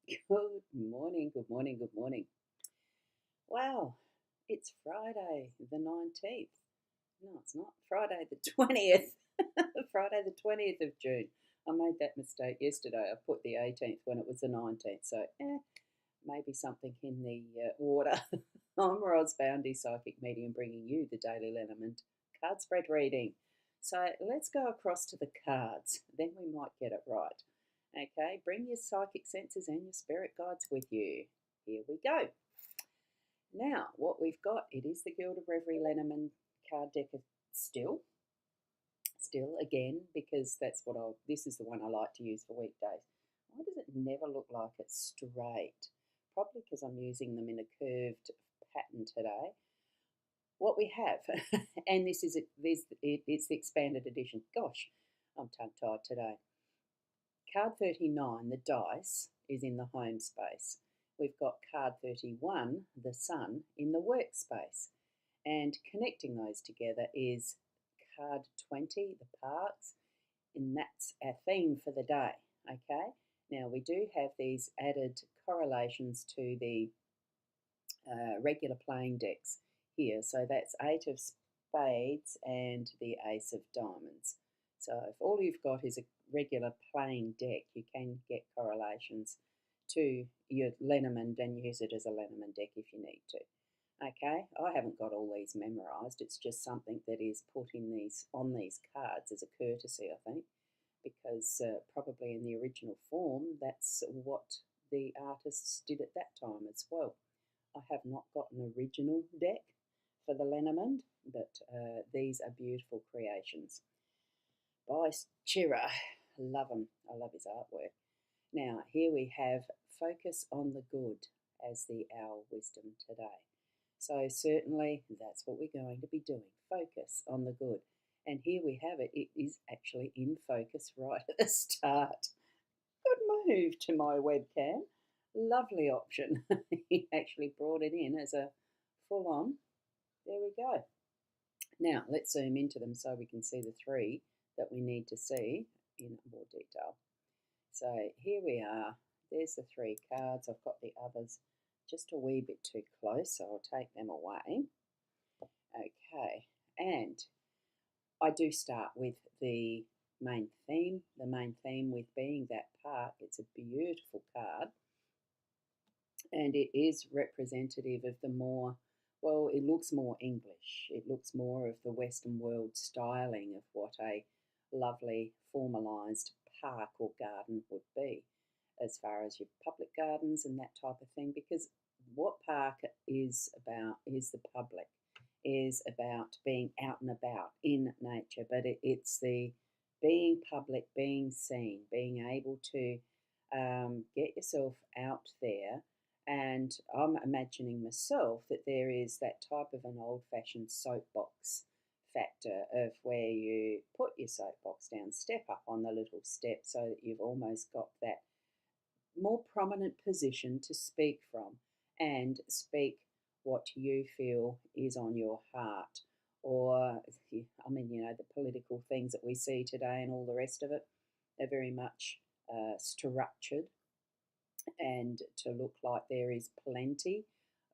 Good morning, good morning, good morning. Wow, it's Friday the 19th. No, it's not. Friday the 20th. Friday the 20th of June. I made that mistake yesterday. I put the 18th when it was the 19th. So, maybe something in the water. I'm Boundy, psychic medium, bringing you the Daily Lenormand card spread reading. So, let's go across to the cards. Then we might get it right. Okay, bring your psychic senses and your spirit guides with you. Here we go. Now, what we've got, it is the Guild of Reverie Lenormand card deck still. Still, again, because this is the one I like to use for weekdays. Why does it never look like it's straight? Probably because I'm using them in a curved pattern today. What we have, and it's the expanded edition. Gosh, I'm tongue-tied today. Card 39, the dice, is in the home space. We've got card 31, the sun, in the workspace. And connecting those together is card 20, the parts, and that's our theme for the day. Okay, now we do have these added correlations to the regular playing decks here. So that's 8 of spades and the ace of diamonds. So if all you've got is a regular playing deck, you can get correlations to your Lenormand and use it as a Lenormand deck if you need to. Okay, I haven't got all these memorised. It's just something that is put in on these cards as a courtesy, I think, because probably in the original form, that's what the artists did at that time as well. I have not got an original deck for the Lenormand, but these are beautiful creations by Chira. Love them. I love his artwork. Now, here we have focus on the good as the owl wisdom today. So certainly that's what we're going to be doing. Focus on the good. And here we have it. It is actually in focus right at the start. Good move to my webcam. Lovely option. He actually brought it in as a full on. There we go. Now let's zoom into them so we can see the three that we need to see in more detail. So here we are. There's the three cards. I've got the others just a wee bit too close, so I'll take them away. Okay, and I do start with the main theme with being that park. It's a beautiful card, and it is representative of the more, well, it looks more English. It looks more of the Western world styling of what a lovely formalised park or garden would be, as far as your public gardens and that type of thing, because what park is about is the public, is about being out and about in nature, but it's the being public, being seen, being able to get yourself out there. And I'm imagining myself that there is that type of an old-fashioned soapbox factor of where you put your soapbox down, step up on the little step so that you've almost got that more prominent position to speak from and speak what you feel is on your heart. Or, I mean, the political things that we see today and all the rest of it, they're very much structured and to look like there is plenty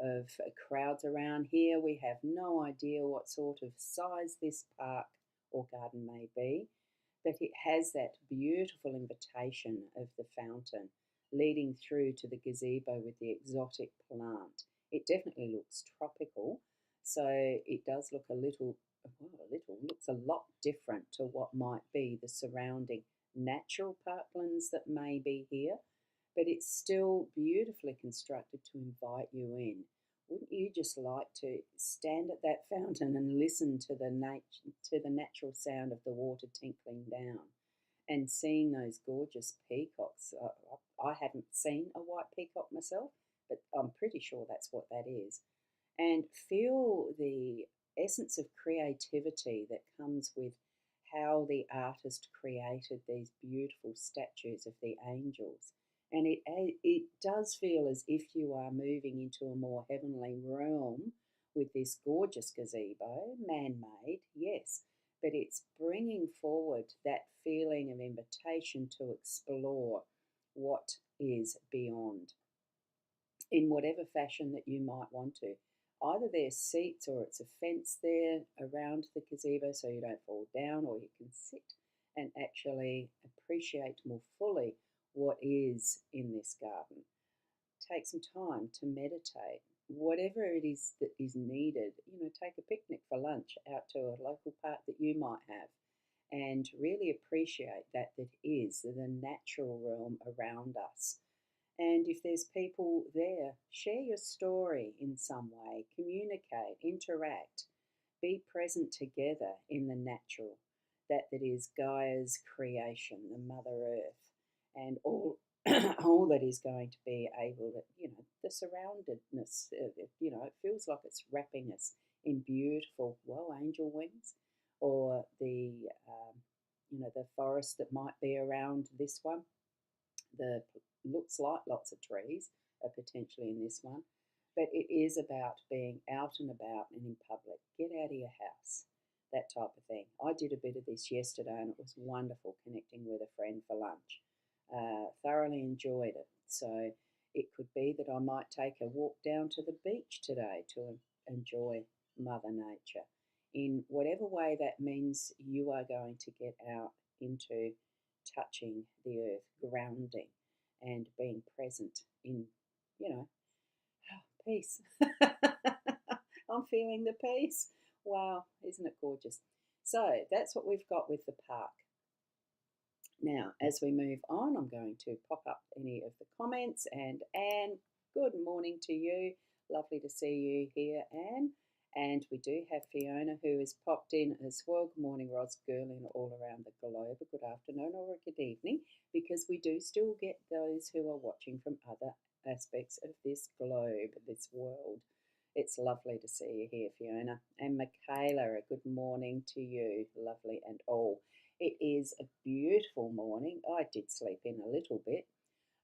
of crowds around. Here we have no idea what sort of size this park or garden may be, but it has that beautiful invitation of the fountain leading through to the gazebo with the exotic plant. It definitely looks tropical, so it does look looks a lot different to what might be the surrounding natural parklands that may be here, but it's still beautifully constructed to invite you in. Wouldn't you just like to stand at that fountain and listen to the natural sound of the water tinkling down and seeing those gorgeous peacocks? I haven't seen a white peacock myself, but I'm pretty sure that's what that is. And feel the essence of creativity that comes with how the artist created these beautiful statues of the angels. And it does feel as if you are moving into a more heavenly realm with this gorgeous gazebo, man-made, yes, but it's bringing forward that feeling of invitation to explore, what is beyond in whatever fashion that you might want to. Either there's seats or it's a fence there around the gazebo so you don't fall down, or you can sit and actually appreciate more fully what is in this garden. Take some time to meditate. Whatever it is that is needed, take a picnic for lunch out to a local park that you might have, and really appreciate that is the natural realm around us. And if there's people there, share your story in some way, communicate, interact, be present together in the natural, that is Gaia's creation, the Mother Earth, and all all that is going to be able to, the surroundedness, it feels like it's wrapping us in beautiful, angel wings, or the forest that might be around this one. The looks like lots of trees are potentially in this one, but it is about being out and about and in public. Get out of your house, that type of thing. I did a bit of this yesterday and it was wonderful, connecting with a friend for lunch. Thoroughly enjoyed it. So it could be that I might take a walk down to the beach today to enjoy Mother Nature. In whatever way that means, you are going to get out into touching the earth, grounding, and being present in, peace. I'm feeling the peace. Wow, isn't it gorgeous? So that's what we've got with the park. Now, as we move on, I'm going to pop up any of the comments. And Anne, good morning to you. Lovely to see you here, Anne. And we do have Fiona, who has popped in as well. Good morning, Ros Gerlin, all around the globe. A good afternoon or a good evening, because we do still get those who are watching from other aspects of this globe, this world. It's lovely to see you here, Fiona. And Michaela, a good morning to you, lovely and all. It is a beautiful morning. I did sleep in a little bit,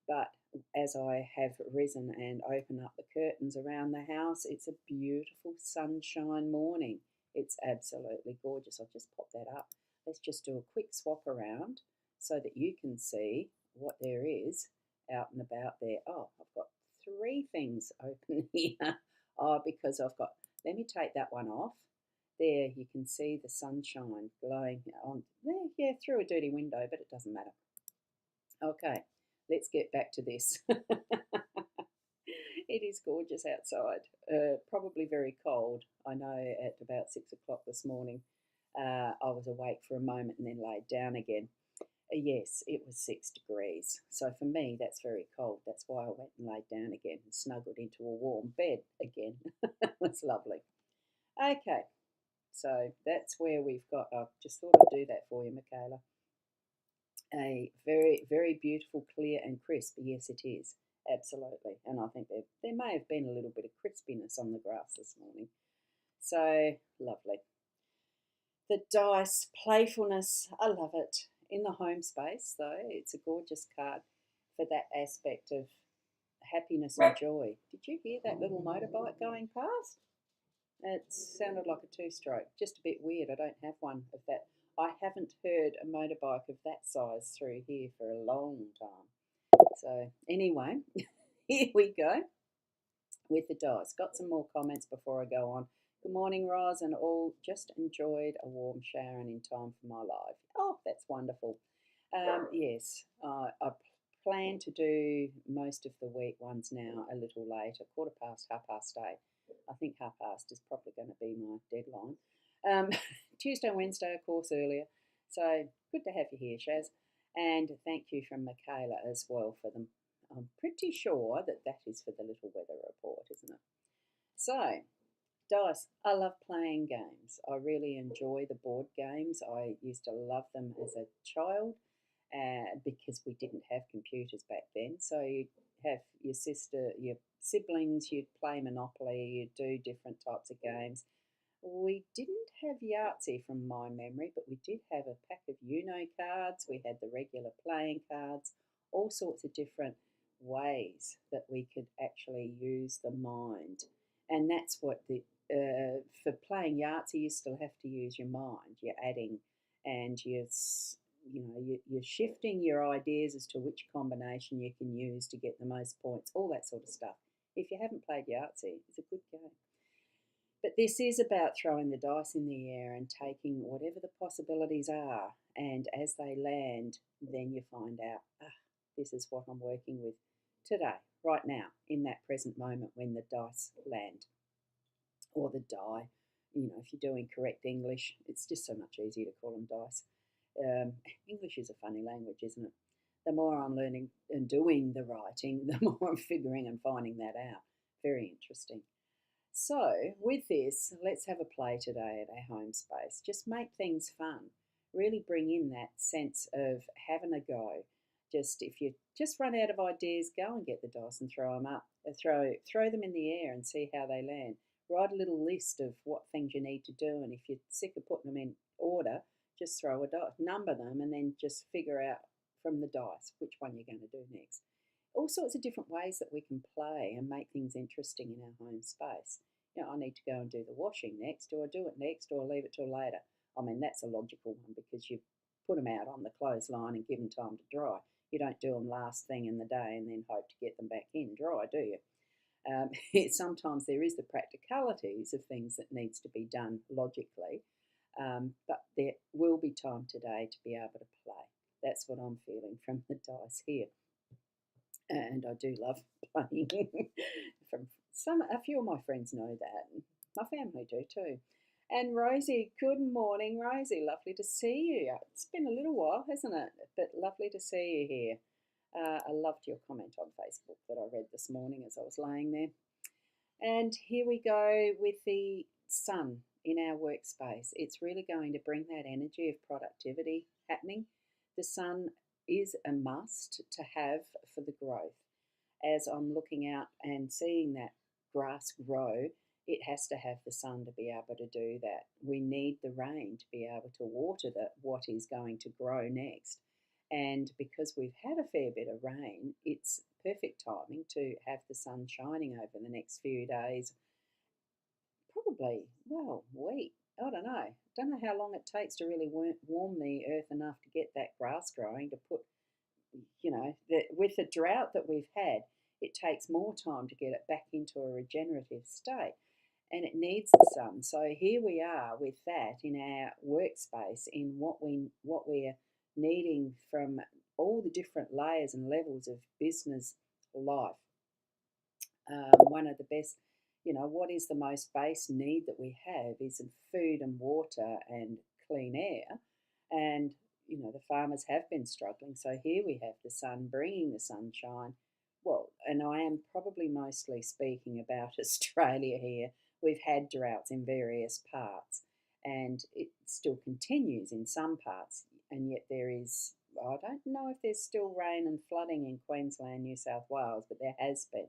but as I have risen and opened up the curtains around the house, it's a beautiful sunshine morning. It's absolutely gorgeous. I'll just pop that up. Let's just do a quick swap around so that you can see what there is out and about there. Oh, I've got 3 things open here. Because I've got, let me take that one off. There you can see the sunshine glowing on there, yeah, through a dirty window, but it doesn't matter. Okay, let's get back to this. It is gorgeous outside, probably very cold. I know at about 6 o'clock this morning, I was awake for a moment and then laid down again. Yes, it was 6 degrees. So for me, that's very cold. That's why I went and laid down again and snuggled into a warm bed again. It's lovely. Okay, so that's where we've got. I just thought I'd do that for you, Michaela. A very, very beautiful, clear and crisp. Yes, it is. Absolutely. And I think there may have been a little bit of crispiness on the grass this morning. So lovely. The dice, playfulness, I love it. In the home space, though, it's a gorgeous card for that aspect of happiness and joy. Did you hear that little motorbike going past? It sounded like a 2-stroke. Just a bit weird. I don't have one of that. I haven't heard a motorbike of that size through here for a long time. So anyway, here we go with the dice. Got some more comments before I go on. Good morning, Roz, and all. Just enjoyed a warm shower and in time for my live. Oh, that's wonderful. Yes, I plan to do most of the week ones now a little later, 8:15. I think 8:30 is probably going to be my deadline. Tuesday, Wednesday, of course, earlier. So good to have you here, Shaz. And thank you from Michaela as well for them. I'm pretty sure that is for the little weather report, isn't it? So, dice. I love playing games. I really enjoy the board games. I used to love them as a child because we didn't have computers back then. So you'd have your siblings, you'd play Monopoly, you'd do different types of games. We didn't have Yahtzee from my memory, but we did have a pack of Uno cards. We had the regular playing cards, all sorts of different ways that we could actually use the mind. And that's what for playing Yahtzee, you still have to use your mind. You're adding and you're you're shifting your ideas as to which combination you can use to get the most points, all that sort of stuff. If you haven't played Yahtzee, it's a good game. But this is about throwing the dice in the air and taking whatever the possibilities are, and as they land, then you find out, this is what I'm working with today, right now, in that present moment when the dice land, or the die. If you're doing correct English, it's just so much easier to call them dice. English is a funny language, isn't it? The more I'm learning and doing the writing, the more I'm figuring and finding that out. Very interesting. So, with this, let's have a play today at our home space. Just make things fun. Really bring in that sense of having a go. Just if you just run out of ideas, go and get the dice and throw them up. Throw them in the air and see how they land. Write a little list of what things you need to do, and if you're sick of putting them in order, just throw a dice, number them, and then just figure out from the dice which one you're going to do next. All sorts of different ways that we can play and make things interesting in our home space. I need to go and do the washing next. Do I do it next or leave it till later? I mean, that's a logical one because you put them out on the clothesline and give them time to dry. You don't do them last thing in the day and then hope to get them back in dry, do you? Sometimes there is the practicalities of things that needs to be done logically, but there will be time today to be able to play. That's what I'm feeling from the dice here. And I do love playing. A few of my friends know that. My family do too. And Rosie, good morning, Rosie. Lovely to see you. It's been a little while, hasn't it? But lovely to see you here. I loved your comment on Facebook that I read this morning as I was laying there. And here we go with the sun in our workspace. It's really going to bring that energy of productivity happening. The sun is a must to have for the growth. As I'm looking out and seeing that grass grow, it has to have the sun to be able to do that. We need the rain to be able to water what is going to grow next. And because we've had a fair bit of rain, it's perfect timing to have the sun shining over the next few days. Probably, week. I don't know. Don't know how long it takes to really warm the earth enough to get that grass growing to put, with the drought that we've had, it takes more time to get it back into a regenerative state, and it needs the sun. So here we are with that in our workspace, in what we're needing from all the different layers and levels of business life. One of the best, what is the most base need that we have is food and water and clean air. And, the farmers have been struggling. So here we have the sun bringing the sunshine. Well, and I am probably mostly speaking about Australia here. We've had droughts in various parts, and it still continues in some parts. And yet there is, I don't know if there's still rain and flooding in Queensland, New South Wales, but there has been.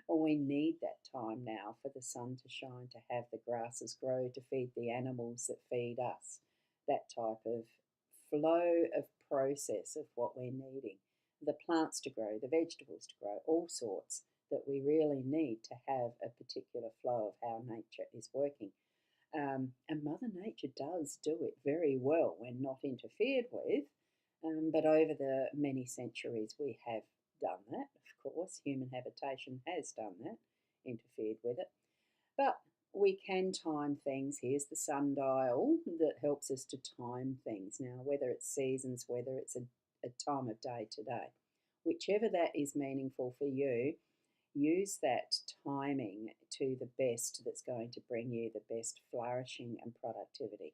Well, we need that time now for the sun to shine, to have the grasses grow, to feed the animals that feed us. That type of flow of process of what we're needing. The plants to grow, the vegetables to grow, all sorts that we really need to have a particular flow of how nature is working. And Mother Nature does do it very well when not interfered with. But over the many centuries, we have done that. Of course, human habitation has done that, interfered with it. But we can time things. Here's the sundial that helps us to time things. Now, whether it's seasons, whether it's a time of day today, whichever that is meaningful for you, use that timing to the best that's going to bring you the best flourishing and productivity.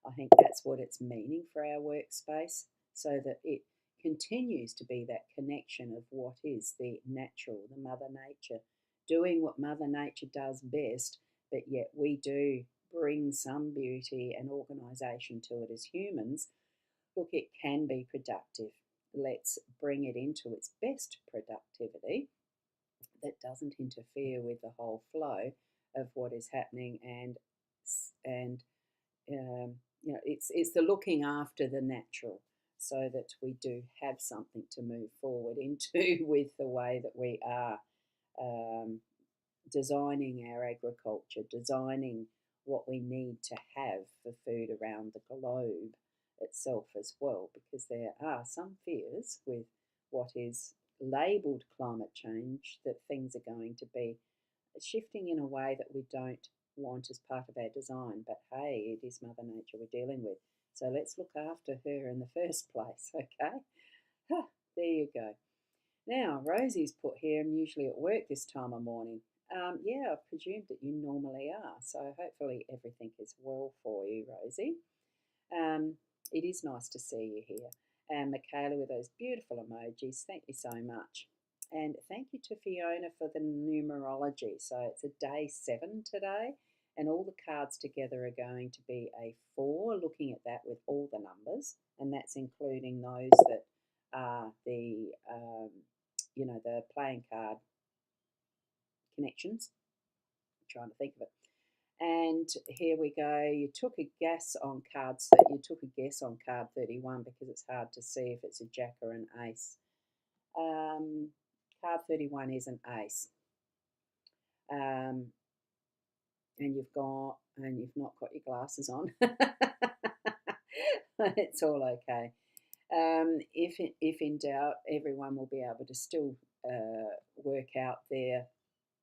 I think that's what it's meaning for our workspace, so that it continues to be that connection of what is the natural, the Mother Nature, doing what Mother Nature does best, but yet we do bring some beauty and organisation to it as humans. Look, it can be productive. Let's bring it into its best productivity that doesn't interfere with the whole flow of what is happening, and it's the looking after the natural, so that we do have something to move forward into with the way that we are designing our agriculture, designing what we need to have for food around the globe itself as well, because there are some fears with what is labelled climate change that things are going to be shifting in a way that we don't want as part of our design. But hey, it is Mother Nature we're dealing with. So let's look after her in the first place, okay? Huh, there you go. Now, Rosie's put here, I'm usually at work this time of morning. Yeah, I presumed that you normally are, so hopefully everything is well for you, Rosie. Um, it is nice to see you here. And Michaela with those beautiful emojis, thank you so much. And thank you to Fiona for the numerology. So it's a day 7 today, and all the cards together are going to be a 4, looking at that with all the numbers, and that's including those that are the, the playing card connections. I'm trying to think of it. And here we go. You took a guess on cards. You took a guess on card 31 because it's hard to see if it's a jack or an ace. Card 31 is an ace. And you've not got your glasses on. It's all okay. If in doubt, everyone will be able to still work out their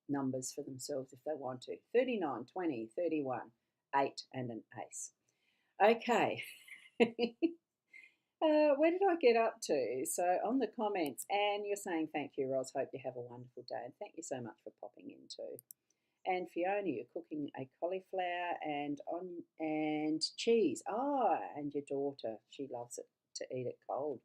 numbers for themselves if they want to. 39, 20, 31, 8 and an ace. Okay. Where did I get up to? So on the comments, and you're saying thank you, Ros. Hope you have a wonderful day, and thank you so much for popping in too. And Fiona, you're cooking a cauliflower and cheese. And your daughter, she loves it to eat it cold.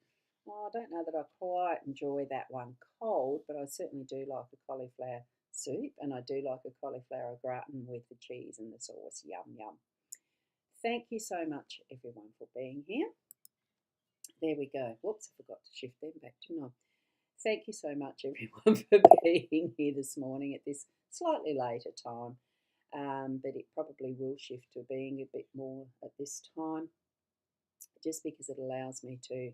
Oh, I don't know that I quite enjoy that one cold, but I certainly do like a cauliflower soup, and I do like a cauliflower gratin with the cheese and the sauce. Yum, yum. Thank you so much, everyone, for being here. There we go. Whoops, I forgot to shift them back, didn't I? Thank you so much, everyone, for being here this morning at this slightly later time, but it probably will shift to being a bit more at this time, just because it allows me to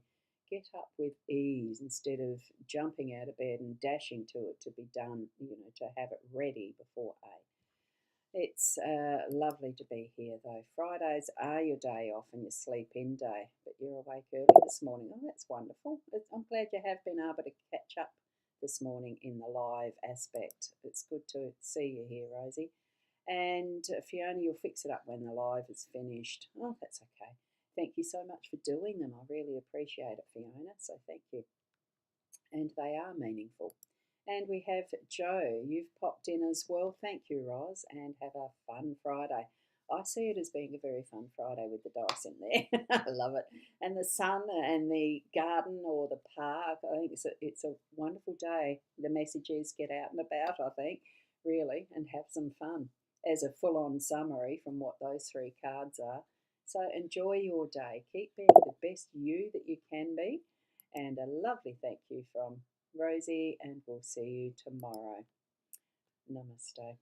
get up with ease instead of jumping out of bed and dashing to it to be done, to have it ready before 8. It's lovely to be here, though. Fridays are your day off and your sleep-in day, but you're awake early this morning. Oh, that's wonderful. I'm glad you have been able to catch up this morning in the live aspect. It's good to see you here, Rosie. And Fiona, you'll fix it up when the live is finished. Oh, that's okay. Thank you so much for doing them. I really appreciate it, Fiona, so thank you. And they are meaningful. And we have Joe. You've popped in as well. Thank you, Roz, and have a fun Friday. I see it as being a very fun Friday with the dice in there. I love it. And the sun and the garden or the park. I think it's a wonderful day. The message is get out and about, I think, really, and have some fun as a full-on summary from what those 3 cards are. So enjoy your day. Keep being the best you that you can be. And a lovely thank you from Rosie, and we'll see you tomorrow. Namaste.